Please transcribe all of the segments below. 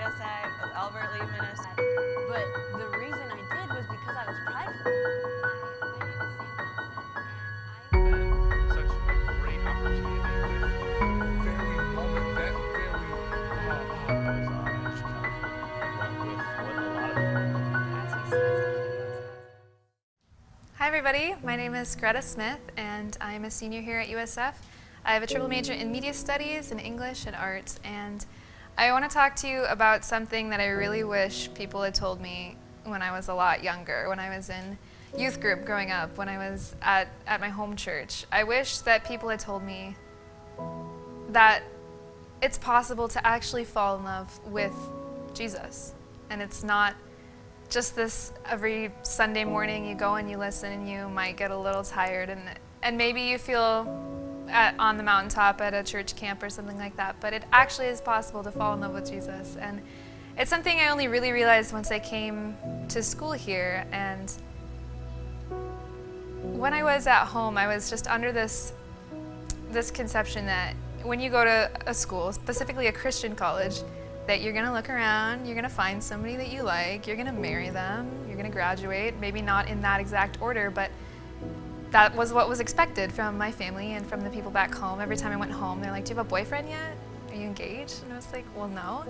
outside, overtly minister. But the reason I did was because I was prideful. Such a great opportunity with very moment that very goes on. I just kind of went with what a lot of As he says that he loves us. Hi everybody, my name is Greta Smith and I'm a senior here at USF. I have a triple major in media studies, in English, and arts, and I want to talk to you about something that I really wish people had told me when I was a lot younger, when I was in youth group growing up, when I was at my home church. I wish that people had told me that it's possible to actually fall in love with Jesus, and it's not just this every Sunday morning you go and you listen and you might get a little tired and maybe you feel on the mountaintop at a church camp or something like that, but it actually is possible to fall in love with Jesus. And it's something I only really realized once I came to school here. And when I was at home, I was just under this conception that when you go to a school, specifically a Christian college, that you're gonna look around, you're gonna find somebody that you like, you're gonna marry them, you're gonna graduate, maybe not in that exact order, but that was what was expected from my family and from the people back home. Every time I went home, they're like, do you have a boyfriend yet? Are you engaged? And I was like, well, no.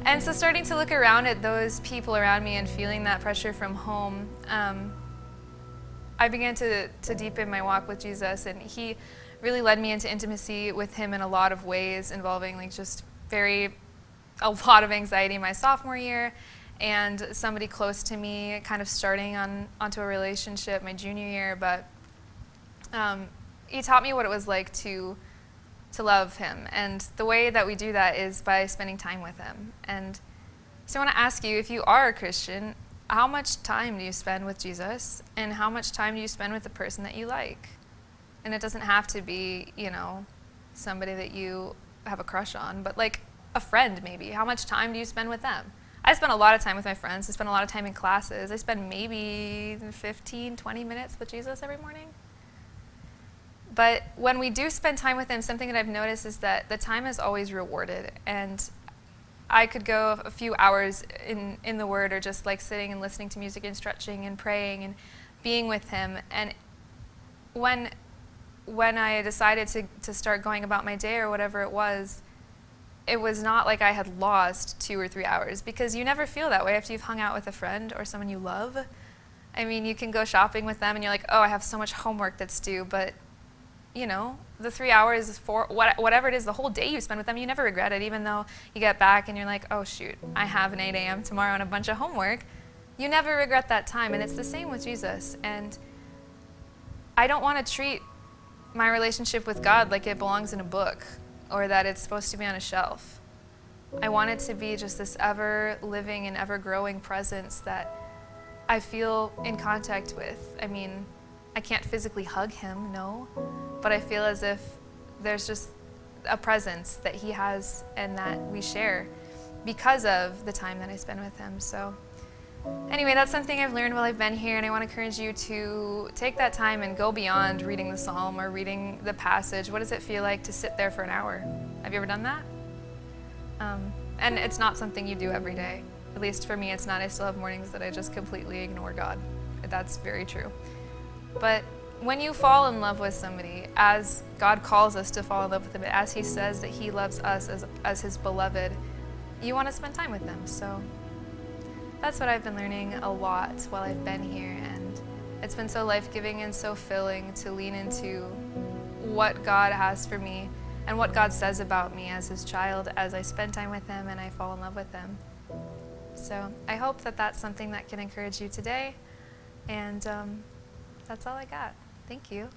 And so starting to look around at those people around me and feeling that pressure from home, I began to deepen my walk with Jesus, and he really led me into intimacy with him in a lot of ways, involving like just a lot of anxiety my sophomore year, and somebody close to me kind of starting onto a relationship my junior year. But he taught me what it was like to love him, and the way that we do that is by spending time with him. And so I want to ask you, if you are a Christian, how much time do you spend with Jesus, and how much time do you spend with the person that you like? And it doesn't have to be, somebody that you have a crush on, but like a friend maybe. How much time do you spend with them? I spend a lot of time with my friends. I spend a lot of time in classes. I spend maybe 15, 20 minutes with Jesus every morning. But when we do spend time with him, something that I've noticed is that the time is always rewarded. And I could go a few hours in the Word, or just like sitting and listening to music and stretching and praying and being with him. And when I decided to start going about my day or whatever it was not like I had lost 2 or 3 hours, because you never feel that way after you've hung out with a friend or someone you love. I mean, you can go shopping with them and you're like, oh, I have so much homework that's due, but the 3 hours for whatever it is, the whole day you spend with them, you never regret it, even though you get back and you're like, oh shoot, I have an 8 a.m. tomorrow and a bunch of homework. You never regret that time, and it's the same with Jesus. And I don't want to treat my relationship with God like it belongs in a book, or that it's supposed to be on a shelf. I want it to be just this ever-living and ever-growing presence that I feel in contact with. I mean, I can't physically hug him, no, but I feel as if there's just a presence that he has and that we share because of the time that I spend with him. So anyway, that's something I've learned while I've been here, and I want to encourage you to take that time and go beyond reading the psalm or reading the passage. What does it feel like to sit there for an hour? Have you ever done that? And it's not something you do every day. At least for me, it's not. I still have mornings that I just completely ignore God. That's very true. But when you fall in love with somebody, as God calls us to fall in love with him, as he says that he loves us as his beloved, you want to spend time with them. So that's what I've been learning a lot while I've been here, and it's been so life-giving and so filling to lean into what God has for me and what God says about me as his child as I spend time with him and I fall in love with him. So I hope that that's something that can encourage you today, and that's all I got. Thank you.